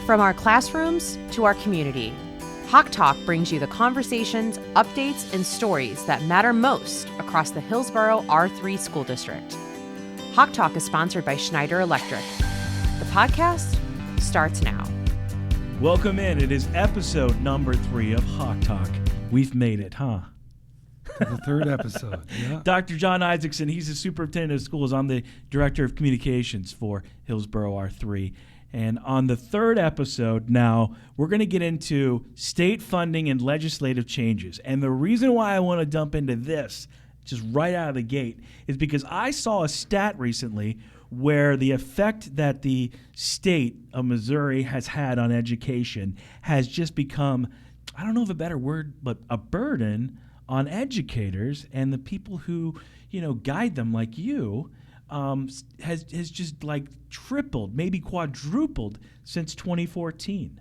From our classrooms to our community, Hawk Talk brings you the conversations, updates, and stories that matter most across the Hillsboro R-3 school district. Hawk Talk is sponsored by Schneider Electric. The podcast starts now. Welcome in. It is episode number 3 of Hawk Talk. We've made it, huh? The third episode, yeah. Dr. Jon Isaacson, he's the superintendent of schools. I'm the director of communications for Hillsboro R-3. And on the third episode now, we're going to get into state funding and legislative changes. And the reason why I want to dump into this, just right out of the gate, is because I saw a stat recently where the effect that the state of Missouri has had on education has just become, I don't know if a better word, but a burden on educators and the people who, guide them like you. Has just like tripled, maybe quadrupled since 2014.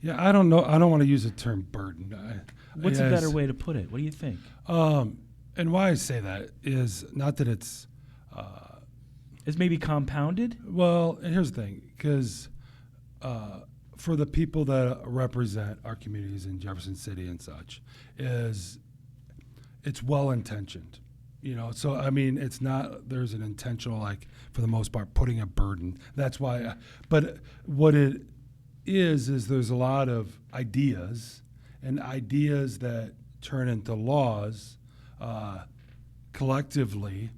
Yeah, I don't know. I don't want to use the term burden. What's a better way to put it? What do you think? And why I say that is not that it's maybe compounded? Well, and here's the thing, because for the people that represent our communities in Jefferson City and such, it's well-intentioned. So I mean, it's not, there's an intentional, like, for the most part, putting a burden. That's why, but what it is there's a lot of ideas, and ideas that turn into laws collectively,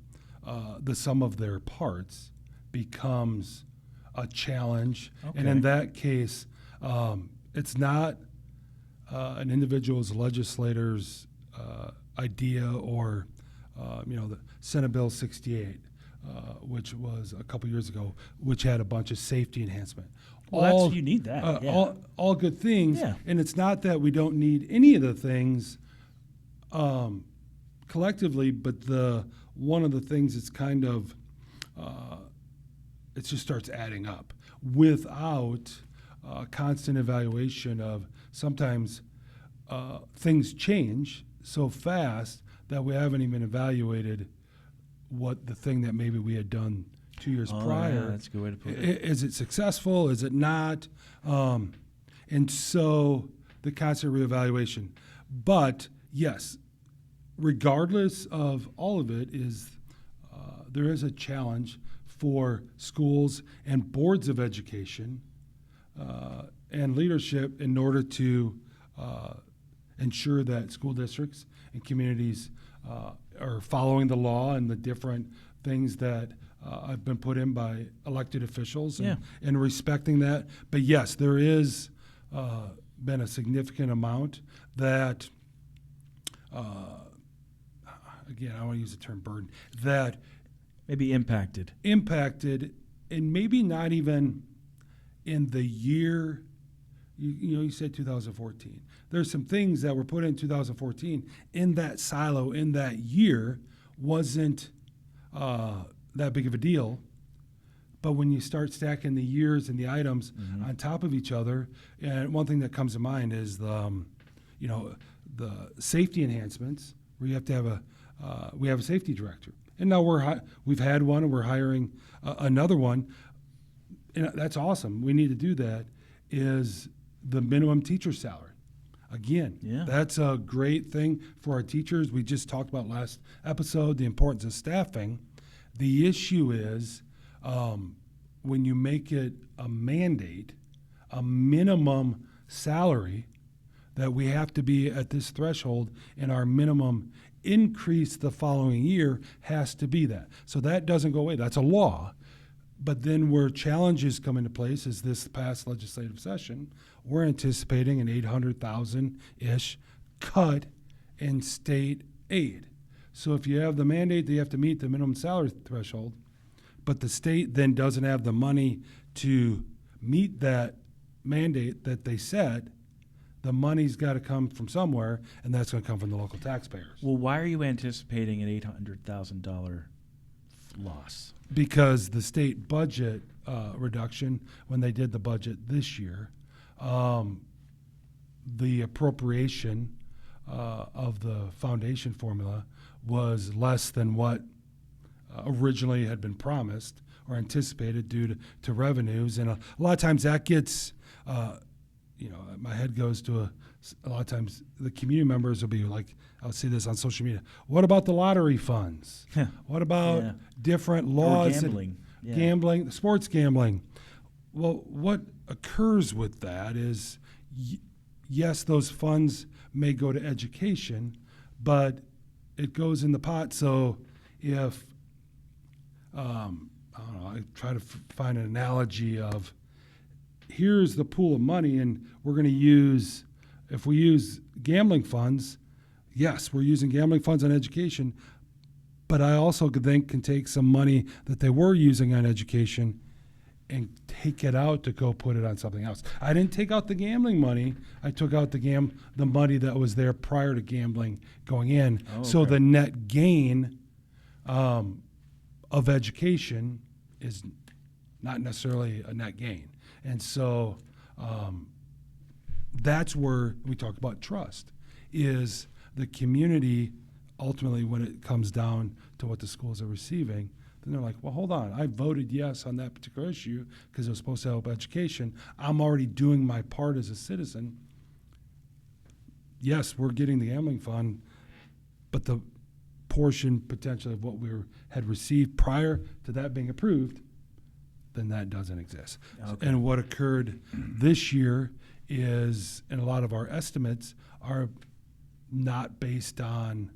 the sum of their parts becomes a challenge. Okay. And in that case, it's not an individual's legislator's idea or the Senate Bill 68, which was a couple years ago, which had a bunch of safety enhancement. Well, you need that. Yeah. All good things. Yeah. And it's not that we don't need any of the things collectively, but one of the things it's kind of, it just starts adding up without constant evaluation of sometimes things change so fast that we haven't even evaluated what the thing that maybe we had done 2 years prior. Yeah, that's a good way to put it. Is it successful? Is it not? And so the constant reevaluation. But yes, regardless of all of it, there is a challenge for schools and boards of education and leadership in order to ensure that school districts and communities are following the law and the different things that have been put in by elected officials and respecting that. But yes, there is been a significant amount that, again, I want to use the term burden, that maybe impacted, and maybe not even in the year. You said 2014. There's some things that were put in 2014 in that silo in that year wasn't that big of a deal. But when you start stacking the years and the items on top of each other, and one thing that comes to mind is the safety enhancements, where you have to have we have a safety director, and now we've had one, and we're hiring another one, and that's awesome. We need to do that. Is the minimum teacher salary. Again, that's a great thing for our teachers. We just talked about last episode the importance of staffing. The issue is when you make it a mandate, a minimum salary, that we have to be at this threshold, and our minimum increase the following year has to be that. So that doesn't go away. That's a law. But then where challenges come into place is this past legislative session, we're anticipating an $800,000-ish cut in state aid. So if you have the mandate that you have to meet the minimum salary threshold, but the state then doesn't have the money to meet that mandate that they set, the money's got to come from somewhere, and that's going to come from the local taxpayers. Well, why are you anticipating an $800,000 loss? Because the state budget reduction, when they did the budget this year, the appropriation of the foundation formula was less than what originally had been promised, or anticipated due to revenues. And a lot of times that gets, my head goes to a lot of times the community members will be like, I'll see this on social media. What about the lottery funds? What about different laws? Or gambling. Gambling, sports gambling. Well, what occurs with that is, yes, those funds may go to education, but it goes in the pot. So if, I try to find an analogy of, here's the pool of money, and we're going to use, if we use gambling funds, yes, we're using gambling funds on education, but I also think can take some money that they were using on education and take it out to go put it on something else. I didn't take out the gambling money. I took out the money that was there prior to gambling going in. Oh, okay. So the net gain of education is not necessarily a net gain. And so that's where we talk about trust, is the community ultimately, when it comes down to what the schools are receiving, then they're like, well, hold on, I voted yes on that particular issue because it was supposed to help education. I'm already doing my part as a citizen. Yes, we're getting the gambling fund, but the portion potentially of what had received prior to that being approved, then that doesn't exist. Okay. And what occurred this year is, and a lot of our estimates are not based on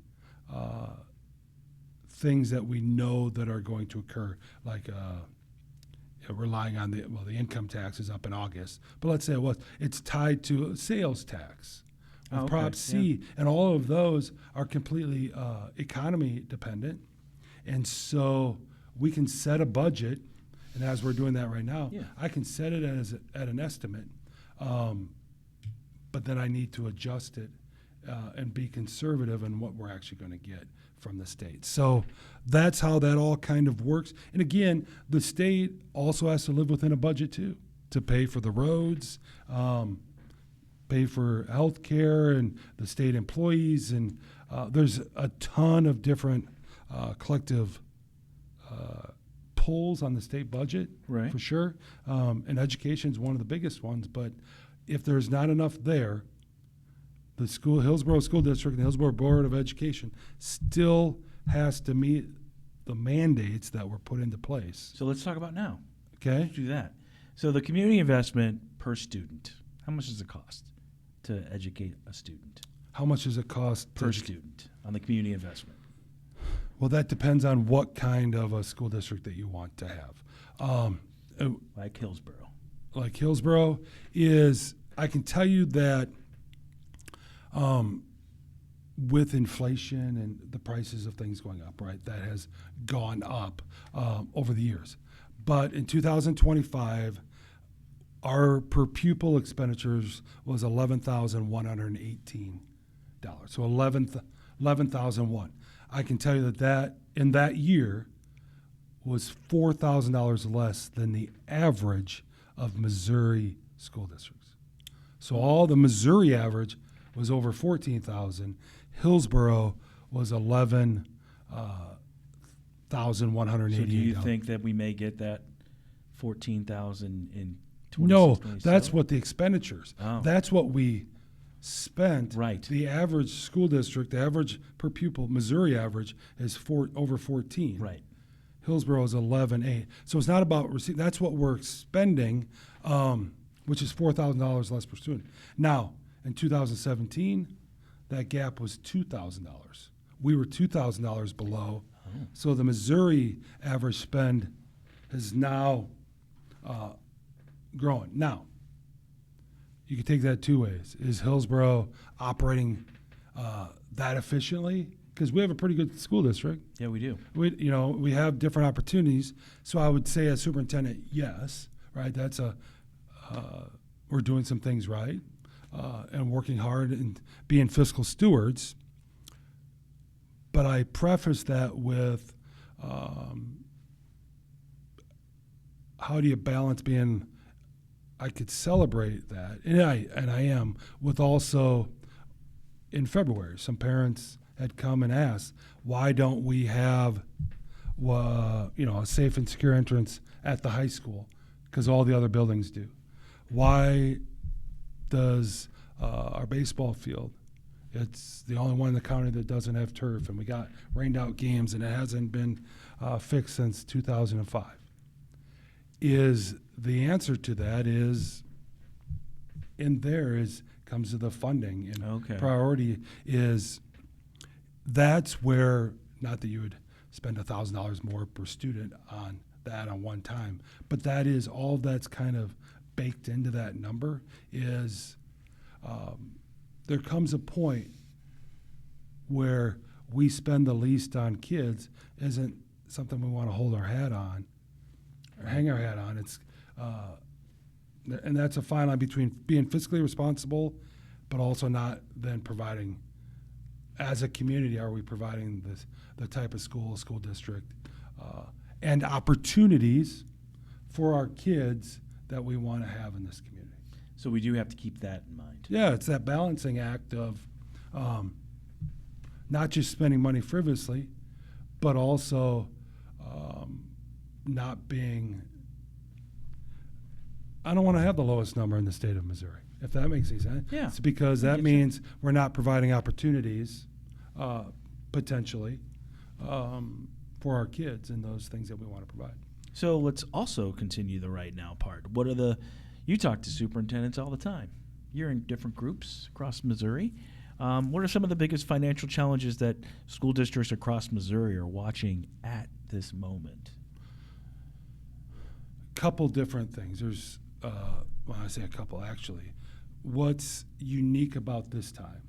things that we know that are going to occur, like relying on the income tax is up in August, but let's say it's tied to sales tax, Prop C, and all of those are completely economy dependent, and so we can set a budget, and as we're doing that right now, I can set it at an estimate, but then I need to adjust it and be conservative in what we're actually going to get from the state. So that's how that all kind of works. And again, the state also has to live within a budget too, to pay for the roads, pay for health care and the state employees. And there's a ton of different collective pulls on the state budget, right, for sure. And education is one of the biggest ones. But if there's not enough there, the Hillsboro School District and the Hillsboro Board of Education still has to meet the mandates that were put into place. So let's talk about now. Okay? Let's do that. So the community investment per student, how much does it cost to educate a student? How much does it cost per student on the community investment? Well, that depends on what kind of a school district that you want to have. Like Hillsboro. Like Hillsboro is, I can tell you that with inflation and the prices of things going up, right, that has gone up over the years. But in 2025, our per pupil expenditures was $11,118. So $11,001. I can tell you that in that year was $4,000 less than the average of Missouri school districts. So all the Missouri average was over 14,000. Hillsboro was 11,188. So do you think that we may get that 14,000 in 26, No, 27? that's what the expenditures. Oh. That's what we spent. Right. The average school district, the average per pupil, Missouri average is over 14. Right. Hillsboro is 11.8. So it's not about that's what we're spending, which is $4,000 less per student. Now, in 2017, that gap was $2,000. We were $2,000 below. Oh. So the Missouri average spend is now growing. Now, you can take that two ways. Is Hillsboro operating that efficiently? Because we have a pretty good school district. Yeah, we do. We have different opportunities. So I would say as superintendent, yes, right? That's we're doing some things right and working hard and being fiscal stewards. But I preface that with how do you balance being, I could celebrate that, and I am, with also in February, some parents had come and asked, why don't we have a safe and secure entrance at the high school because all the other buildings do? Why does our baseball field, it's the only one in the county that doesn't have turf, and we got rained out games, and it hasn't been fixed since 2005? Is the answer to that is in there is comes to the funding, and priority is that's where, not that you would spend $1,000 more per student on that on one time, but that is all that's kind of baked into that number is there comes a point where we spend the least on kids isn't something we want to hold our hat on or hang our hat on. It's and that's a fine line between being fiscally responsible, but also not then providing, as a community, are we providing the type of school district, and opportunities for our kids that we want to have in this community. So we do have to keep that in mind. Yeah, it's that balancing act of not just spending money frivolously, but also not being, I don't want to have the lowest number in the state of Missouri, if that makes any sense. Yeah. It's because that means we're not providing opportunities, potentially, for our kids and those things that we want to provide. So let's also continue the right now part. You talk to superintendents all the time. You're in different groups across Missouri. What are some of the biggest financial challenges that school districts across Missouri are watching at this moment? Couple different things. There's, I say a couple actually. What's unique about this time,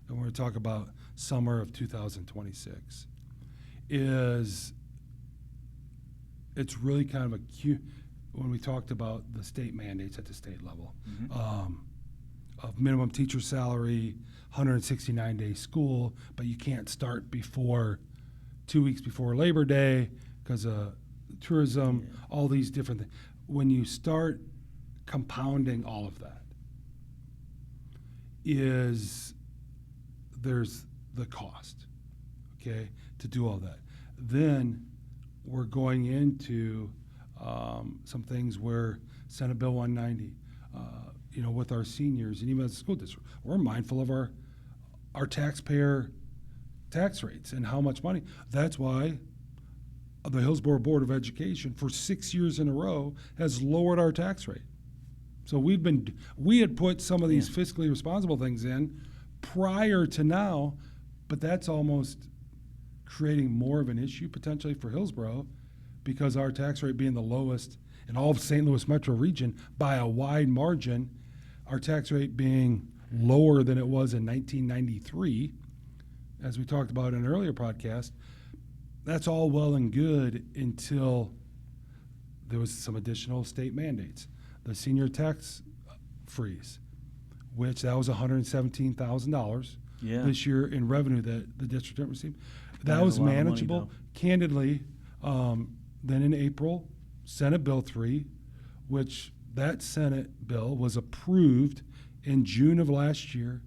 and we're going to talk about summer of 2026, is it's really kind of when we talked about the state mandates at the state level, of minimum teacher salary, 169-day school, but you can't start before 2 weeks before Labor Day because of tourism, all these different things. When you start compounding all of that, there's the cost, okay, to do all that. Then we're going into some things where Senate Bill 190, with our seniors and even as a school district, we're mindful of our taxpayer tax rates and how much money. That's why the Hillsboro Board of Education for 6 years in a row has lowered our tax rate. So we had put some of these fiscally responsible things in prior to now, but that's almost creating more of an issue potentially for Hillsboro because our tax rate being the lowest in all of St. Louis metro region by a wide margin, our tax rate being lower than it was in 1993, as we talked about in an earlier podcast. That's all well and good until there was some additional state mandates. The senior tax freeze, which that was $117,000 this year in revenue that the district didn't receive. That was manageable. Candidly, then in April, Senate Bill 3, which that Senate bill was approved in June of last year.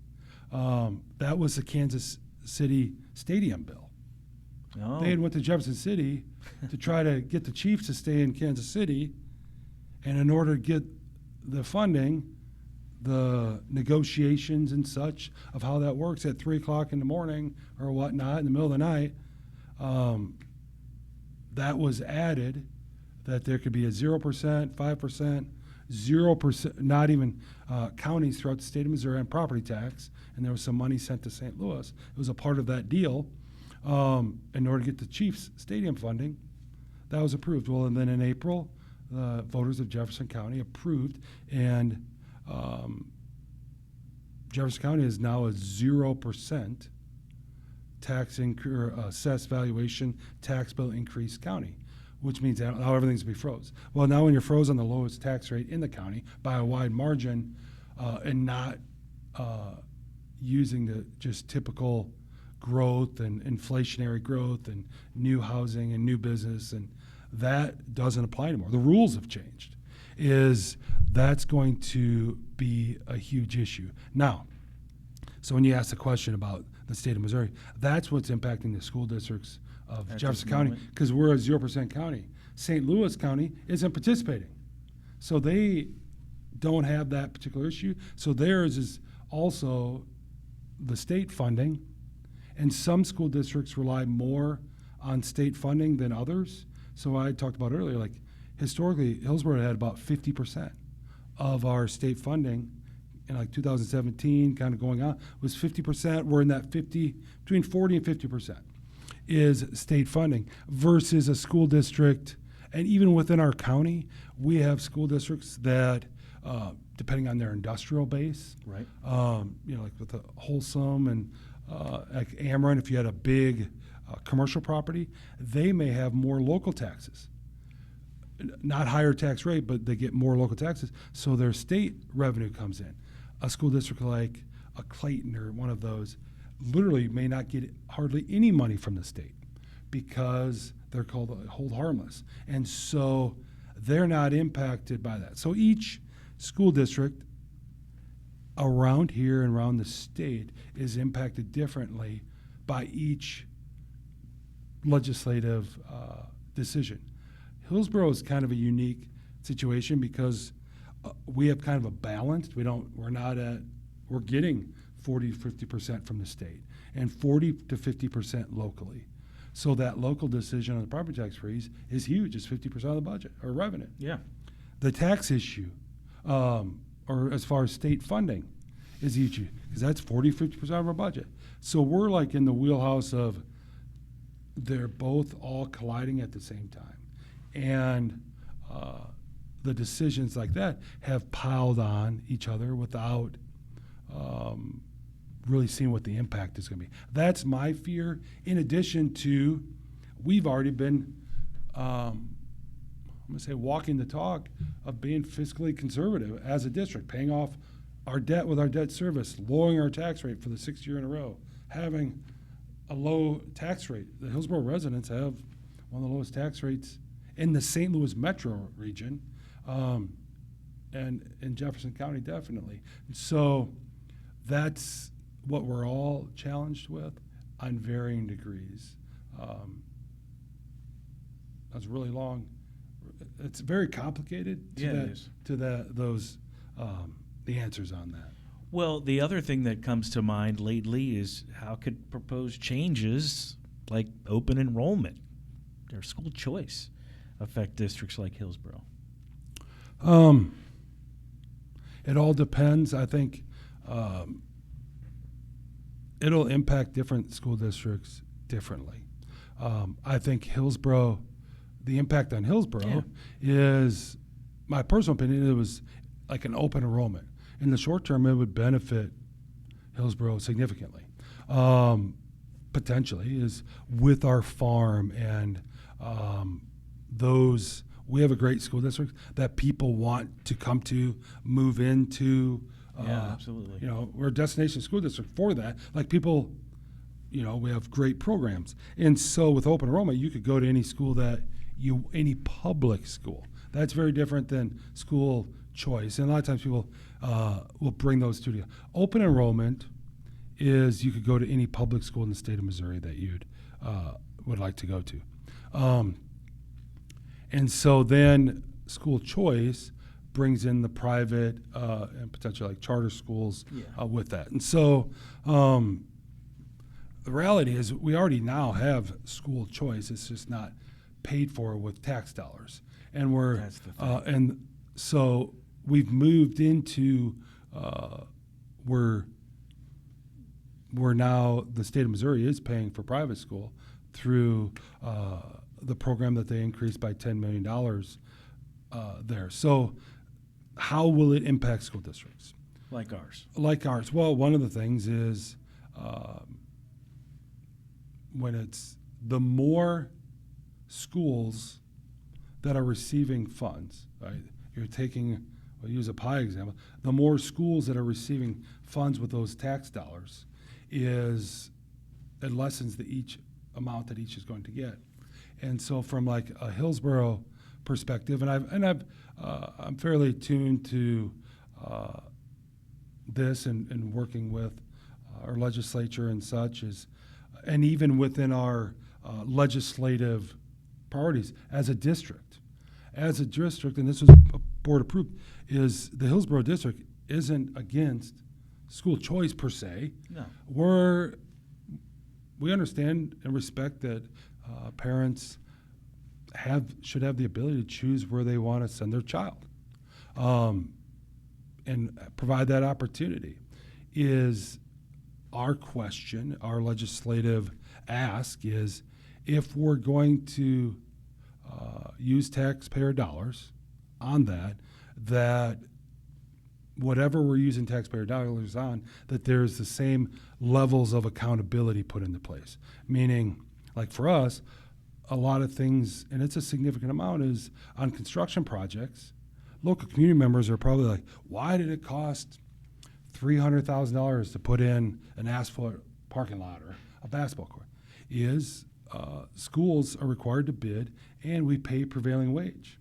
That was the Kansas City Stadium bill. Oh. They had went to Jefferson City to try to get the Chiefs to stay in Kansas City, and in order to get the funding, the negotiations and such of how that works at 3 o'clock in the morning or whatnot in the middle of the night, that was added that there could be a 0%, 5%, 0%, not even counties throughout the state of Missouri on property tax, and there was some money sent to St. Louis. It was a part of that deal in order to get the Chiefs stadium funding. That was approved. Well, and then in April, the voters of Jefferson County approved, and Jefferson County is now a 0% tax assessed valuation tax bill increase county, which means that now everything's be froze. Well, now when you're froze on the lowest tax rate in the county by a wide margin, and not using the just typical growth and inflationary growth and new housing and new business, and that doesn't apply anymore. The rules have changed. That's going to be a huge issue. Now, so when you ask the question about the state of Missouri, that's what's impacting the school districts of At Jefferson this County, moment. because we're a 0% county. St. Louis County isn't participating. So they don't have that particular issue. So theirs is also the state funding. And some school districts rely more on state funding than others. So I talked about earlier, like historically, Hillsboro had about 50% of our state funding in like 2017, kind of going on, was 50%. We're in that 50, between 40 and 50% is state funding versus a school district. And even within our county, we have school districts that, depending on their industrial base, Right. Like with the Wholesome and like Ameren, if you had a big commercial property, they may have more local taxes. Not higher tax rate, but they get more local taxes, so their state revenue comes in. A school district like a Clayton or one of those literally may not get hardly any money from the state because they're called hold harmless. And so they're not impacted by that. So each school district around here and around the state is impacted differently by each legislative decision. Hillsboro is kind of a unique situation because we have kind of a balance. We're getting 40 to 50% from the state and 40 to 50% locally. So that local decision on the property tax freeze is huge. It's 50% of the budget or revenue. Yeah. The tax issue, or as far as state funding, is huge because that's 40, 50% of our budget. So we're like in the wheelhouse of they're both all colliding at the same time. And the decisions like that have piled on each other without really seeing what the impact is going to be. That's my fear. In addition to, we've already been, I'm going to say, walking the talk of being fiscally conservative as a district, paying off our debt with our debt service, lowering our tax rate for the 6th year in a row, having a low tax rate. The Hillsboro residents have one of the lowest tax rates in the St. Louis metro region, and in Jefferson County, definitely. So that's what we're all challenged with on varying degrees. That's really long. It's very complicated to Yeah, it that, is. to that, those, the answers on that. Well, the other thing that comes to mind lately is how could proposed changes like open enrollment or school choice affect districts like Hillsboro? It all depends. I think it'll impact different school districts differently. I think Hillsboro, the impact on Hillsboro is, my personal opinion, it was like an open enrollment. In the short term, it would benefit Hillsboro significantly. Potentially is with our farm and those, we have a great school district that people want to come to, move into. Yeah, absolutely. We're a destination school district for that. Like people, we have great programs. And so with open enrollment, you could go to any school any public school. That's very different than school choice. And a lot of times people will bring those two together. Open enrollment is you could go to any public school in the state of Missouri that you'd would like to go to. And so then school choice brings in the private and potentially like charter schools with that. And so the reality is we already now have school choice. It's just not paid for with tax dollars. And That's the thing. and so we've moved into we're now the state of Missouri is paying for private school through the program that they increased by $10 million there. So how will it impact school districts? Like ours. Like ours. Well, one of the things is when it's the more schools that are receiving funds, right? You're taking, we'll use a pie example, the more schools that are receiving funds with those tax dollars it lessens the each amount that each is going to get. And so from like a Hillsboro perspective, I'm fairly tuned to this and working with our legislature and such and even within our legislative priorities as a district. As a district, and this was board approved, is the Hillsboro district isn't against school choice per se. No. We understand and respect that parents should have the ability to choose where they want to send their child, and provide that opportunity. Is our question, our legislative ask is, if we're going to use taxpayer dollars on that whatever we're using taxpayer dollars on, that there's the same levels of accountability put into place. Meaning, like for us, a lot of things, and it's a significant amount, is on construction projects, local community members are probably like, why did it cost $300,000 to put in an asphalt parking lot or a basketball court? Schools are required to bid, and we pay prevailing wage.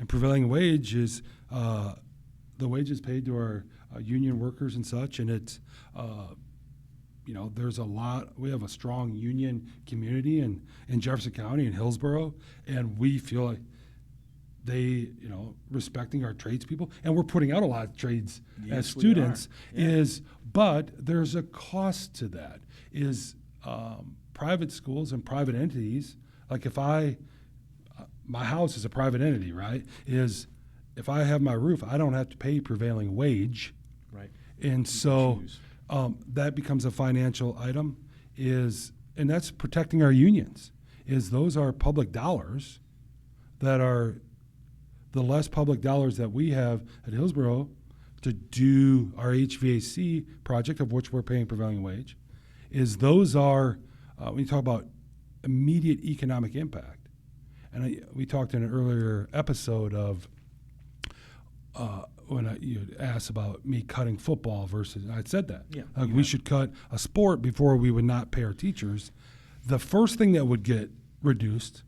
And prevailing wage is the wages paid to our union workers and such, and it's, there's we have a strong union community in Jefferson County and Hillsboro, and we feel like they, respecting our tradespeople, and we're putting out a lot of trades as students, but there's a cost to that, private schools and private entities, like my house is a private entity, right, if I have my roof, I don't have to pay prevailing wage. Right. And so that becomes a financial item, and that's protecting our unions, those are public dollars that are the less public dollars that we have at Hillsboro to do our HVAC project, of which we're paying prevailing wage, those are, when you talk about immediate economic impact. And we talked in an earlier episode of when you asked about me cutting football versus, I said that. Yeah. We should cut a sport before we would not pay our teachers. The first thing that would get reduced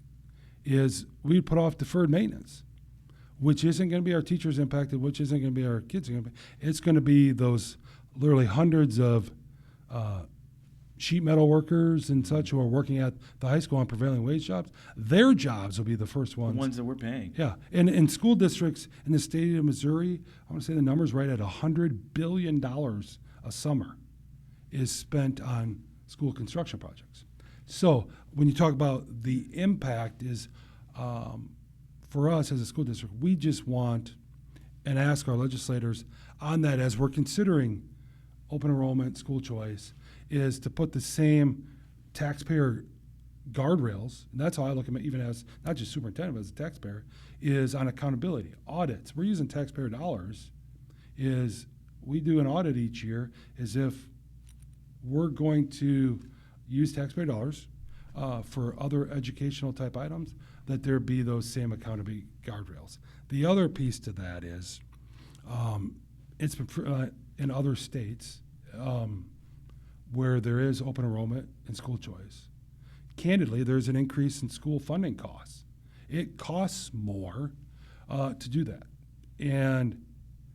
is we'd put off deferred maintenance, which isn't going to be our teachers impacted, which isn't going to be our kids impacted. It's going to be those literally hundreds of sheet metal workers and such who are working at the high school on prevailing wage jobs. Their jobs will be the first ones. The ones that we're paying. Yeah, and in school districts in the state of Missouri, I want to say the number's right at $100 billion a summer is spent on school construction projects. So when you talk about the impact for us as a school district, we just want and ask our legislators on that as we're considering open enrollment, school choice, is to put the same taxpayer guardrails, and that's how I look at it, even as not just superintendent, but as a taxpayer, is on accountability. Audits, we're using taxpayer dollars, we do an audit each year as if we're going to use taxpayer dollars for other educational type items, that there be those same accountability guardrails. The other piece to that is, it's been in other states, where there is open enrollment and school choice, candidly, there's an increase in school funding costs. It costs more to do that. And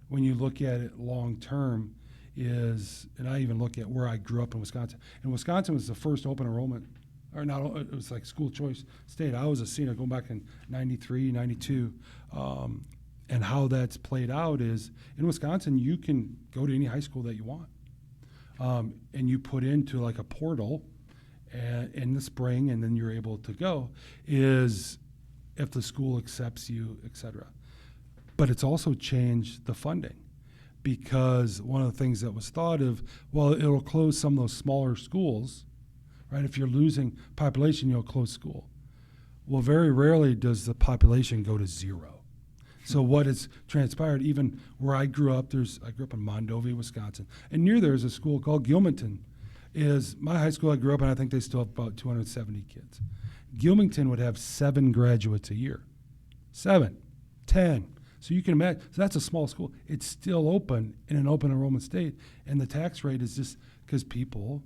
when you look at it long term, and I even look at where I grew up in Wisconsin. And Wisconsin was the first open enrollment, or not, it was like school choice state. I was a senior going back in 93, 92. And how that's played out is, in Wisconsin, you can go to any high school that you want. And you put into like a portal in the spring, and then you're able to go, if the school accepts you, et cetera. But it's also changed the funding, because one of the things that was thought of, well, it'll close some of those smaller schools, right? If you're losing population, you'll close school. Well, very rarely does the population go to zero. So what has transpired, even where I grew up, I grew up in Mondovi, Wisconsin, and near there is a school called Gilmanton. My high school I grew up in, I think they still have about 270 kids. Gilmanton would have 7 graduates a year. 7, 10. So you can imagine, so that's a small school. It's still open in an open enrollment state, and the tax rate is just because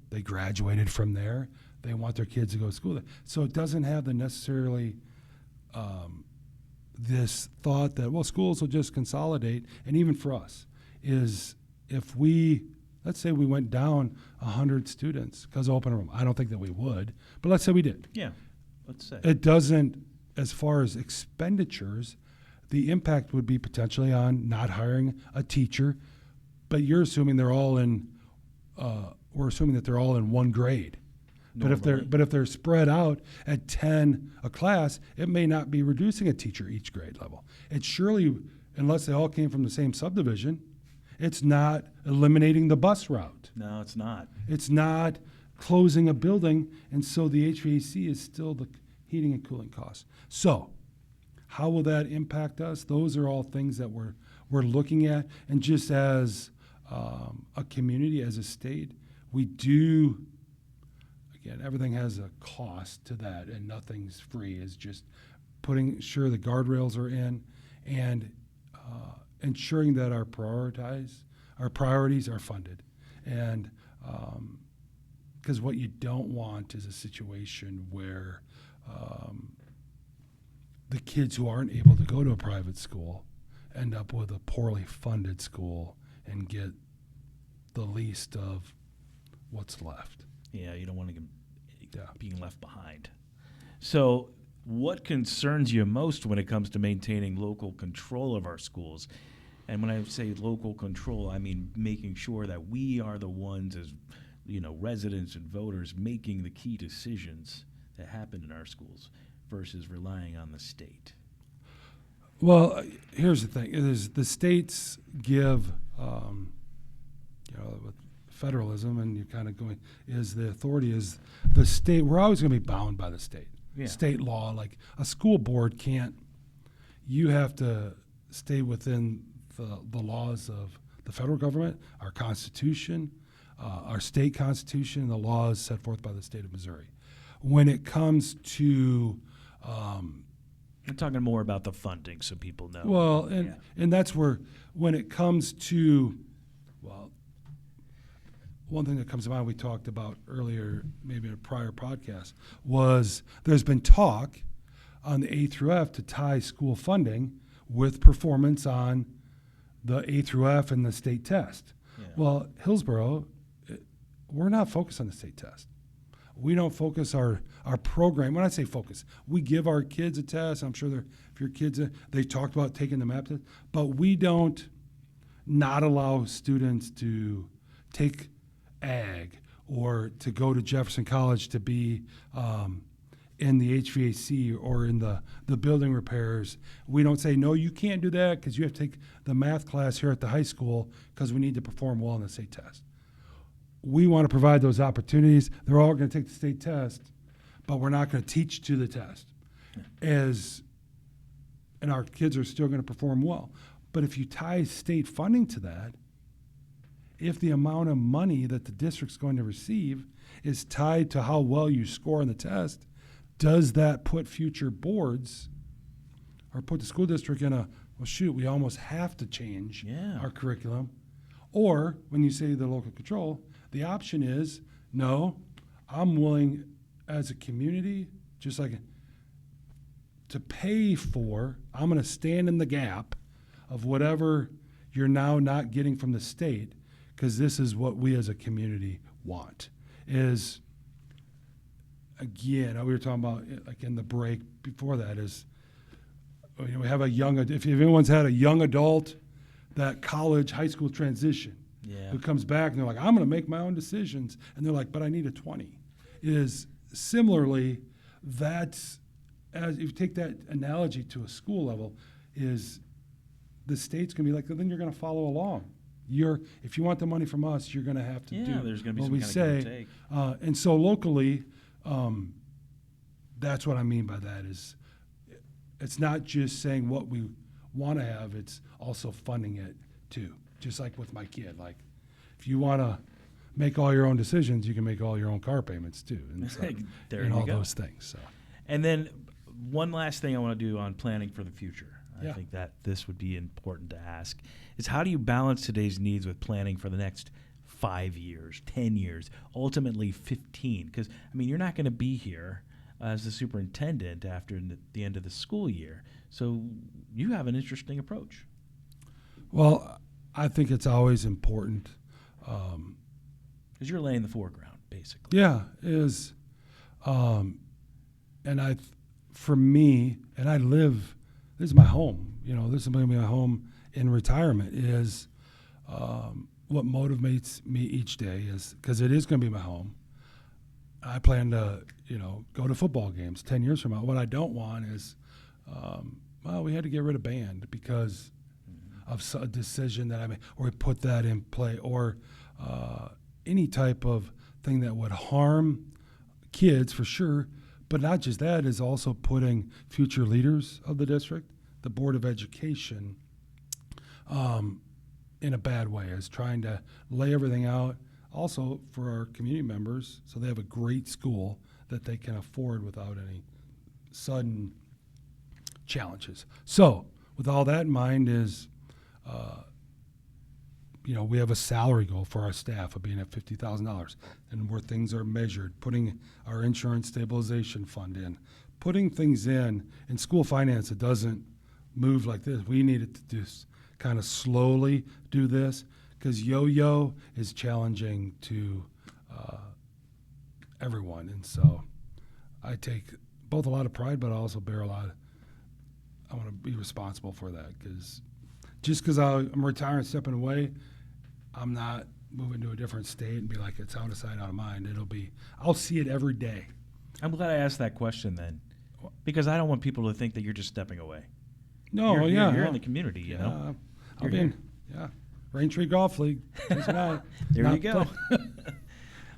they graduated from there, they want their kids to go to school there. So it doesn't have the necessarily this thought that, well, schools will just consolidate. And even for us, if let's say we went down 100 students because of open enrollment. I don't think that we would, but let's say we did. Yeah. Let's say. It doesn't, as far as expenditures, the impact would be potentially on not hiring a teacher, but you're assuming they're all in, we're assuming that they're all in one grade. Normally. But if they're spread out at 10 a class, it may not be reducing a teacher each grade level. It's surely, unless they all came from the same subdivision, it's not eliminating the bus route. No, it's not. It's not closing a building, and so the HVAC is still the heating and cooling costs. So how will that impact us? Those are all things that we're looking at. And just as a community, as a state, we do, again, everything has a cost to that, and nothing's free. It's just putting sure the guardrails are in and ensuring that our priorities are funded. And because what you don't want is a situation where the kids who aren't able to go to a private school end up with a poorly funded school and get the least of what's left. Yeah, you don't want to get being left behind. So what concerns you most when it comes to maintaining local control of our schools? And when I say local control, I mean making sure that we are the ones as residents and voters making the key decisions that happen in our schools versus relying on the state. Well, here's the thing: the states give, with federalism, and you're kind of going, is the authority is the state. We're always going to be bound by the state. Yeah. State law, like a school board can't. You have to stay within the laws of the federal government, our Constitution, our state constitution, and the laws set forth by the state of Missouri. When it comes to I'm talking more about the funding so people know. well, and that's where, when it comes to, well, one thing that comes to mind we talked about earlier, maybe in a prior podcast, was there's been talk on the A through F to tie school funding with performance on the A through F and the state test. Yeah. Well, Hillsboro, we're not focused on the state test. We don't focus our program. When I say focus, we give our kids a test. I'm sure if your kids, they talked about taking the MAP test, but we don't not allow students to take ag or to go to Jefferson College to be in the HVAC or in the building repairs. We don't say, no, you can't do that because you have to take the math class here at the high school because we need to perform well on the state test. We want to provide those opportunities. They're all going to take the state test, but we're not going to teach to the test. And our kids are still going to perform well. But if you tie state funding to that, if the amount of money that the district's going to receive is tied to how well you score on the test, does that put future boards or put the school district in we almost have to change our curriculum? Or when you say the local control, the option is, no, I'm willing as a community, just like to pay for, I'm going to stand in the gap of whatever you're now not getting from the state, because this is what we as a community want. Is, again, we were talking about, like in the break before that, is we have if anyone's had a young adult, that college, high school transition, who comes back and they're like, I'm going to make my own decisions. And they're like, but I need a 20. Is similarly, that's, as if you take that analogy to a school level, is the state's going to be like, then you're going to follow along. If you want the money from us, you're going to have to do there's going to be what some we kind say. of give and take. And so locally, that's what I mean by that is it's not just saying what we want to have, it's also funding it too. Just like with my kid, like if you want to make all your own decisions, you can make all your own car payments too, and, so, and all those things. So. And then one last thing I want to do on planning for the future. I Yeah. think that this would be important to ask is how do you balance today's needs with planning for the next 5 years, 10 years, ultimately 15? Because, I mean, you're not going to be here as the superintendent after the end of the school year. So you have an interesting approach. Well, I think it's always important. Because you're laying the foreground, basically. Yeah, is and for me, and I live, this is my home, this is going to be my home in retirement, is what motivates me each day is, because it is going to be my home. I plan to, go to football games 10 years from now. What I don't want is, we had to get rid of band because of a decision that I made, or we put that in play, or any type of thing that would harm kids for sure. But not just that, is also putting future leaders of the district, the Board of Education, in a bad way, is trying to lay everything out also for our community members so they have a great school that they can afford without any sudden challenges. So with all that in mind is, we have a salary goal for our staff of being at $50,000, and where things are measured, putting our insurance stabilization fund in, putting things in school finance. It doesn't move like this. We needed to just kind of slowly do this because yo-yo is challenging to everyone. And so I take both a lot of pride, but I also bear I want to be responsible for that, because just because I'm retiring, stepping away, I'm not moving to a different state and be like, it's out of sight, out of mind. I'll see it every day. I'm glad I asked that question then, because I don't want people to think that you're just stepping away. No, you're in the community, you know. I'll be in, Raintree Golf League. There you go.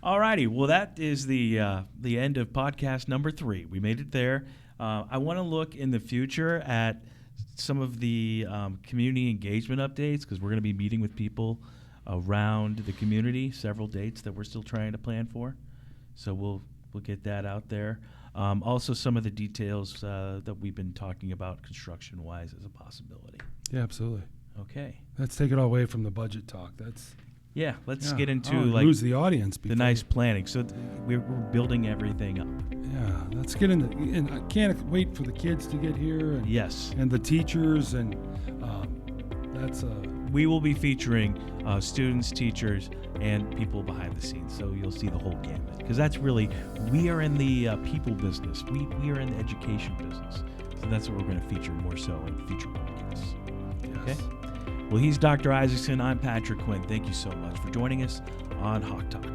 All righty. Well, that is the end of podcast number 3. We made it there. I want to look in the future at some of the community engagement updates, because we're going to be meeting with people around the community, several dates that we're still trying to plan for. So we'll get that out there. Also, some of the details that we've been talking about construction-wise as a possibility. Yeah, absolutely. Okay. Let's take it all away from the budget talk. Let's get into lose the audience. The nice planning. So we're building everything up. Yeah, let's get into. And I can't wait for the kids to get here. And, yes. And the teachers, and that's. We will be featuring students, teachers, and people behind the scenes. So you'll see the whole gamut, because that's really, we are in the people business. We are in the education business. So that's what we're going to feature more so in future podcasts. Yes. Okay. Well, he's Dr. Isaacson. I'm Patrick Quinn. Thank you so much for joining us on Hawk Talk.